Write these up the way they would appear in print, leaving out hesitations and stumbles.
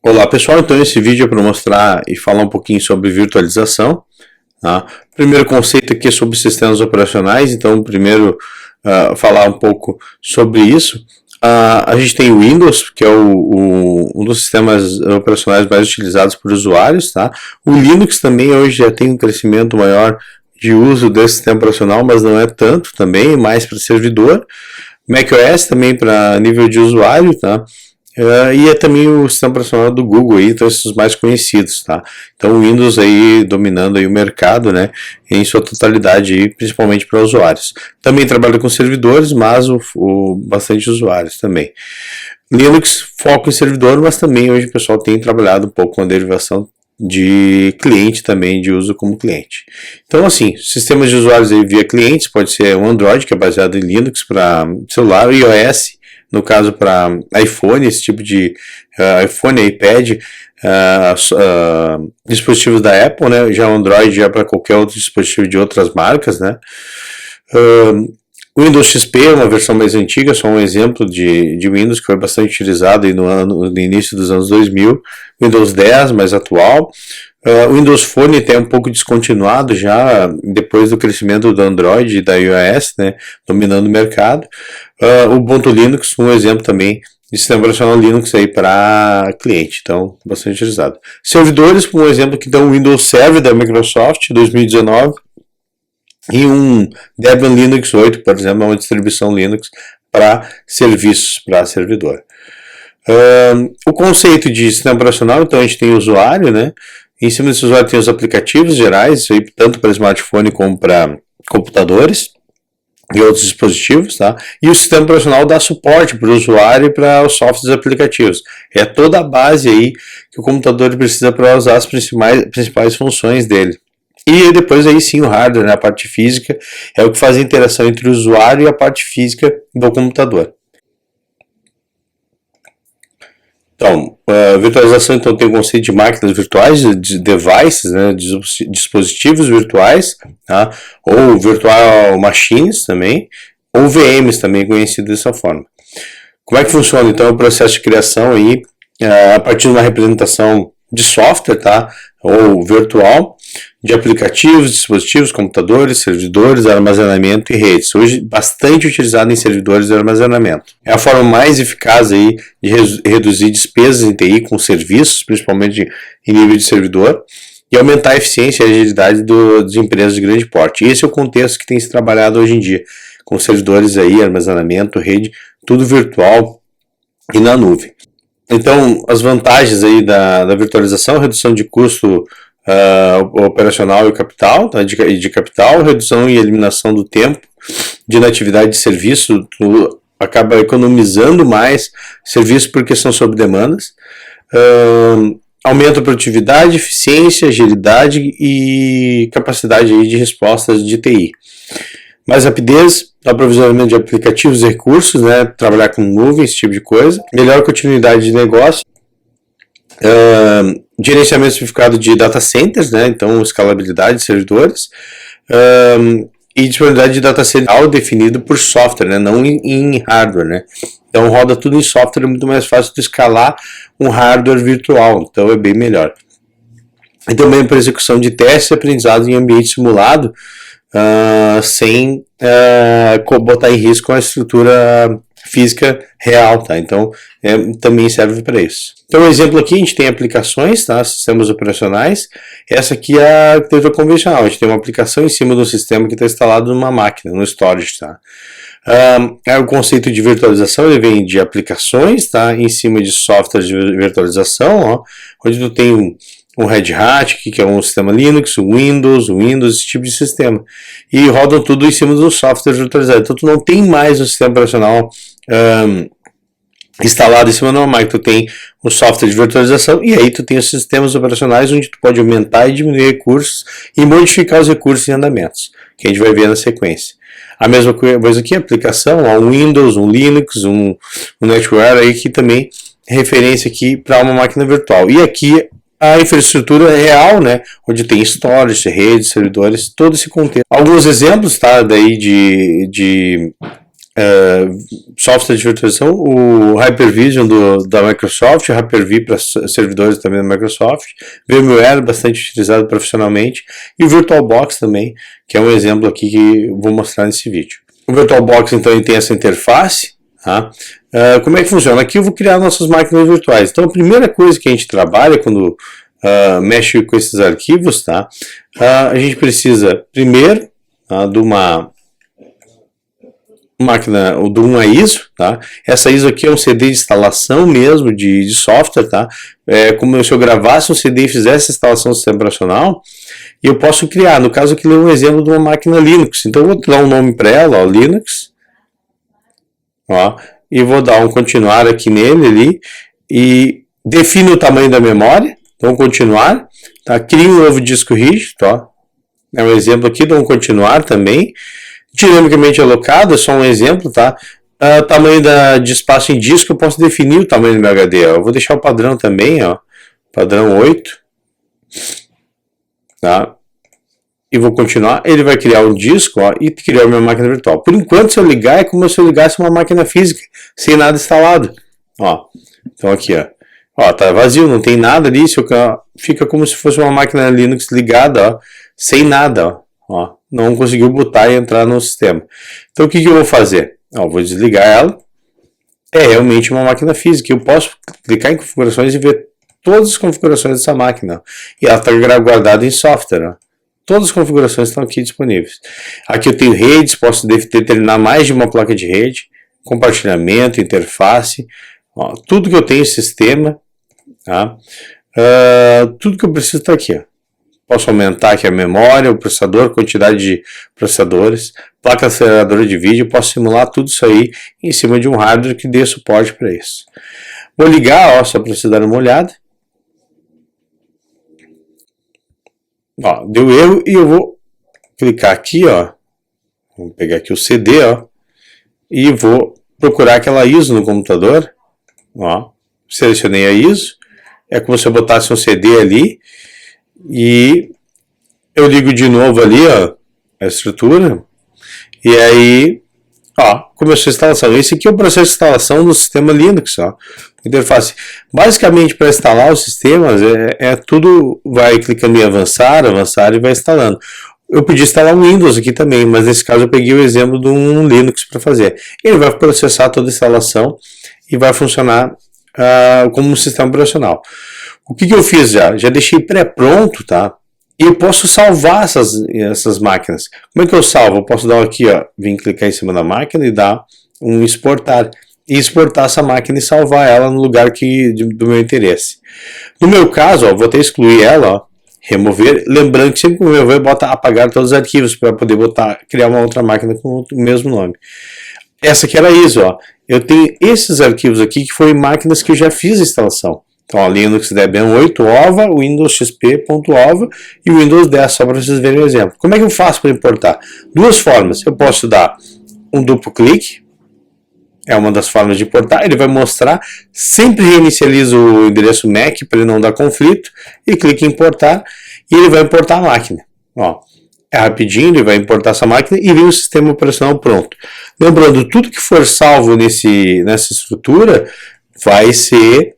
Olá pessoal, então esse vídeo é para mostrar e falar um pouquinho sobre virtualização. Tá? Primeiro conceito aqui é sobre sistemas operacionais, então primeiro falar um pouco sobre isso. A gente tem o Windows, que é um dos sistemas operacionais mais utilizados por usuários. Tá? O Linux também hoje já tem um crescimento maior de uso desse sistema operacional, mas não é tanto também, mais para servidor. macOS também para nível de usuário, tá? E é também o sistema operacional do Google, aí, então esses mais conhecidos, tá? Então o Windows aí dominando aí o mercado, né, em sua totalidade, aí, principalmente para usuários. Também trabalha com servidores, mas bastante usuários também. Linux foca em servidor, mas também hoje o pessoal tem trabalhado um pouco com a derivação de cliente também, de uso como cliente. Então assim, sistemas de usuários aí via clientes, pode ser um Android, que é baseado em Linux para celular, iOS, no caso para iPhone, esse tipo de iPhone, iPad, dispositivos da Apple, né? Já o Android já para qualquer outro dispositivo de outras marcas, né? O Windows XP é uma versão mais antiga, só um exemplo de Windows que foi bastante utilizado aí no início dos anos 2000. Windows 10, mais atual. O Windows Phone tem um pouco descontinuado já depois do crescimento do Android e da iOS, né, dominando o mercado. O Ubuntu Linux, um exemplo também de sistema operacional Linux aí para cliente, então bastante utilizado. Servidores, um exemplo que dão o Windows Server da Microsoft 2019 e um Debian Linux 8, por exemplo, é uma distribuição Linux para serviços, para servidor. O conceito de sistema operacional, então a gente tem o usuário, né? Em cima desse usuário tem os aplicativos gerais, isso aí, tanto para smartphone como para computadores e outros dispositivos, tá? E o sistema operacional dá suporte para o usuário e para os softwares aplicativos. É toda a base aí que o computador precisa para usar as principais funções dele. E depois aí sim o hardware, né? A parte física, é o que faz a interação entre o usuário e a parte física do computador. Então, a virtualização então tem o conceito de máquinas virtuais, de devices, né, de dispositivos virtuais, tá? Ou virtual machines também, ou VMs também conhecido dessa forma. Como é que funciona então o processo de criação aí, a partir de uma representação de software, tá? Ou virtual, de aplicativos, dispositivos, computadores, servidores, armazenamento e redes. Hoje bastante utilizado em servidores de armazenamento. É a forma mais eficaz aí de reduzir despesas em TI com serviços, principalmente em nível de servidor, e aumentar a eficiência e a agilidade das empresas de grande porte. Esse é o contexto que tem se trabalhado hoje em dia, com servidores aí, armazenamento, rede, tudo virtual e na nuvem. Então, as vantagens aí da virtualização, redução de custo operacional e capital, tá? de capital, redução e eliminação do tempo de inatividade de serviço, tu acaba economizando mais serviço porque são sob demandas, aumenta a produtividade, eficiência, agilidade e capacidade aí de respostas de TI. Mais rapidez, aprovisionamento de aplicativos e recursos, né? Trabalhar com nuvem, esse tipo de coisa. Melhor continuidade de negócio. Gerenciamento simplificado de data centers, né? Então escalabilidade de servidores. E disponibilidade de data center definido por software, né? Não em hardware, né? Então roda tudo em software, é muito mais fácil de escalar um hardware virtual, então é bem melhor. E também para execução de testes e aprendizado em ambiente simulado, sem botar em risco a estrutura física real, tá? Então também serve para isso. Então, um exemplo aqui, a gente tem aplicações, tá? Sistemas operacionais. Essa aqui é a arquitetura convencional. A gente tem uma aplicação em cima do sistema que está instalado numa máquina, no storage, tá? O conceito de virtualização, ele vem de aplicações, tá? Em cima de softwares de virtualização, ó, onde tu tem um Red Hat, que é um sistema Linux, o Windows, esse tipo de sistema. E rodam tudo em cima do software virtualizado. Então, tu não tem mais um sistema operacional instalado em cima de uma máquina. Tu tem o software de virtualização e aí tu tem os sistemas operacionais onde tu pode aumentar e diminuir recursos e modificar os recursos em andamentos, que a gente vai ver na sequência. A mesma coisa aqui, aplicação, um Windows, um Linux, um NetWare aí que também é referência aqui para uma máquina virtual. E aqui a infraestrutura real, né, onde tem storage, redes, servidores, todo esse contexto. Alguns exemplos, tá, daí de software de virtualização, o Hyper-V da Microsoft, o Hyper-V para servidores também da Microsoft, VMware bastante utilizado profissionalmente, e o VirtualBox também, que é um exemplo aqui que eu vou mostrar nesse vídeo. O VirtualBox então ele tem essa interface, tá? Como é que funciona? Aqui eu vou criar nossas máquinas virtuais. Então a primeira coisa que a gente trabalha quando mexe com esses arquivos, tá? A gente precisa primeiro de uma máquina, de uma ISO, tá? Essa ISO aqui é um CD de instalação mesmo de software, tá? É como se eu gravasse um CD e fizesse a instalação do sistema operacional, e eu posso criar, no caso aqui é um exemplo de uma máquina Linux, então eu vou dar um nome para ela, ó, Linux, ó, e vou dar um continuar aqui nele ali, e defino o tamanho da memória, então continuar, tá? Crio um novo disco rígido, ó, é um exemplo aqui, dou um continuar também, dinamicamente alocado, é só um exemplo, tá? Tamanho de espaço em disco, eu posso definir o tamanho do meu HD, ó. Eu vou deixar o padrão também, ó, padrão 8, tá? E vou continuar, ele vai criar um disco, ó, e criar a minha máquina virtual. Por enquanto, se eu ligar, é como se eu ligasse uma máquina física, sem nada instalado, ó. Então aqui, ó, tá vazio, não tem nada ali, fica como se fosse uma máquina Linux ligada, ó, sem nada, ó. Não conseguiu botar e entrar no sistema. Então o que eu vou fazer? Vou desligar ela. É realmente uma máquina física. Eu posso clicar em configurações e ver todas as configurações dessa máquina. E ela está guardada em software. Ó. Todas as configurações estão aqui disponíveis. Aqui eu tenho redes, posso determinar mais de uma placa de rede, compartilhamento, interface, ó, tudo que eu tenho em sistema, tá? Tudo que eu preciso está aqui. Ó. Posso aumentar aqui a memória, o processador, quantidade de processadores, placa aceleradora de vídeo, posso simular tudo isso aí em cima de um hardware que dê suporte para isso. Vou ligar, ó, só para vocês darem uma olhada. Ó, deu erro e eu vou clicar aqui, ó. Vamos pegar aqui o CD, ó, e vou procurar aquela ISO no computador. Ó, selecionei a ISO. É como se eu botasse um CD ali. E eu ligo de novo ali, ó, a estrutura, e aí, ó, começou a instalação. Esse aqui é o processo de instalação do sistema Linux, ó, interface. Basicamente, para instalar os sistemas, tudo, vai clicando em avançar e vai instalando. Eu podia instalar um Windows aqui também, mas nesse caso eu peguei o exemplo de um Linux para fazer. Ele vai processar toda a instalação e vai funcionar como um sistema operacional. O que eu fiz já? Já deixei pré-pronto, tá? E eu posso salvar essas máquinas. Como é que eu salvo? Eu posso dar aqui, ó, vir clicar em cima da máquina e dar um exportar. E exportar essa máquina e salvar ela no lugar do meu interesse. No meu caso, ó, vou até excluir ela, ó, remover. Lembrando que sempre que eu remover, bota apagar todos os arquivos para poder criar uma outra máquina com o mesmo nome. Essa aqui era a ISO, ó. Eu tenho esses arquivos aqui que foram máquinas que eu já fiz a instalação. Então, a Linux Debian 8 OVA, Windows XP.OVA e o Windows 10, só para vocês verem o exemplo. Como é que eu faço para importar? Duas formas. Eu posso dar um duplo clique, é uma das formas de importar. Ele vai mostrar, sempre reinicializo o endereço MAC para ele não dar conflito, e clique em importar, e ele vai importar a máquina. Ó, é rapidinho, ele vai importar essa máquina e vem o sistema operacional pronto. Lembrando, tudo que for salvo nessa estrutura vai ser...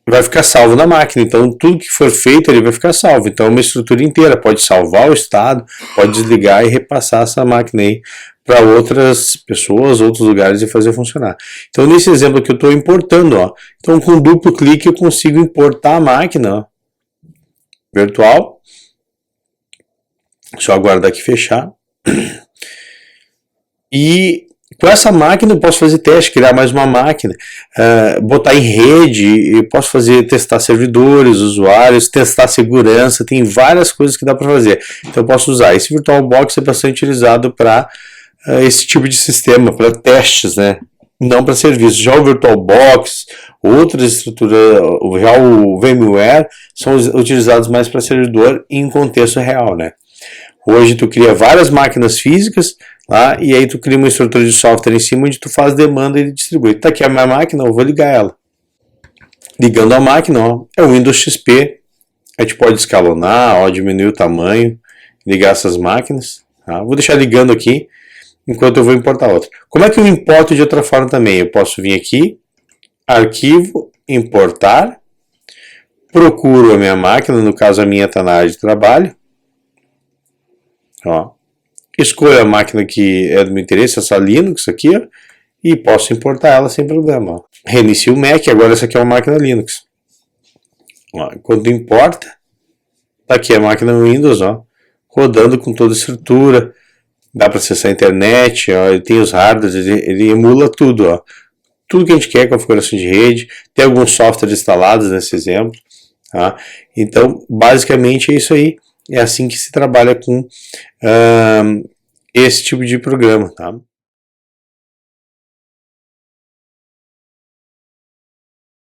vai ficar salvo na máquina, então tudo que for feito ele vai ficar salvo, então uma estrutura inteira pode salvar o estado, pode desligar e repassar essa máquina aí para outras pessoas, outros lugares e fazer funcionar. Então nesse exemplo aqui eu estou importando, ó, então com duplo clique eu consigo importar a máquina, ó, virtual, só aguardar aqui fechar, e com essa máquina eu posso fazer teste, criar mais uma máquina, botar em rede, eu posso testar servidores, usuários, testar segurança, tem várias coisas que dá para fazer. Então eu posso usar. Esse VirtualBox é bastante utilizado para esse tipo de sistema, para testes, né? Não para serviços. Já o VirtualBox, outras estruturas, já o VMware, são utilizados mais para servidor em contexto real, né? Hoje tu cria várias máquinas físicas, lá, e aí tu cria uma estrutura de software em cima onde tu faz demanda e distribui. Tá aqui a minha máquina, eu vou ligar ela. Ligando a máquina, ó, é o Windows XP. A gente pode escalonar, ó, diminuir o tamanho, ligar essas máquinas. Tá? Vou deixar ligando aqui. enquanto eu vou importar outra. Como é que eu importo de outra forma também? Eu posso vir aqui, arquivo, importar, procuro a minha máquina, no caso a minha está na área de trabalho, ó, escolho a máquina que é do meu interesse, essa Linux aqui, ó, e posso importar ela sem problema. Ó. Reinicio o Mac, agora essa aqui é uma máquina Linux. Ó, quando importa, tá aqui a máquina Windows, ó, rodando com toda a estrutura, dá para acessar a internet, ó, ele tem os hardwares, ele emula tudo, ó. Tudo que a gente quer, configuração de rede, tem alguns softwares instalados nesse exemplo, tá? Então, basicamente é isso aí, é assim que se trabalha com esse tipo de programa, tá?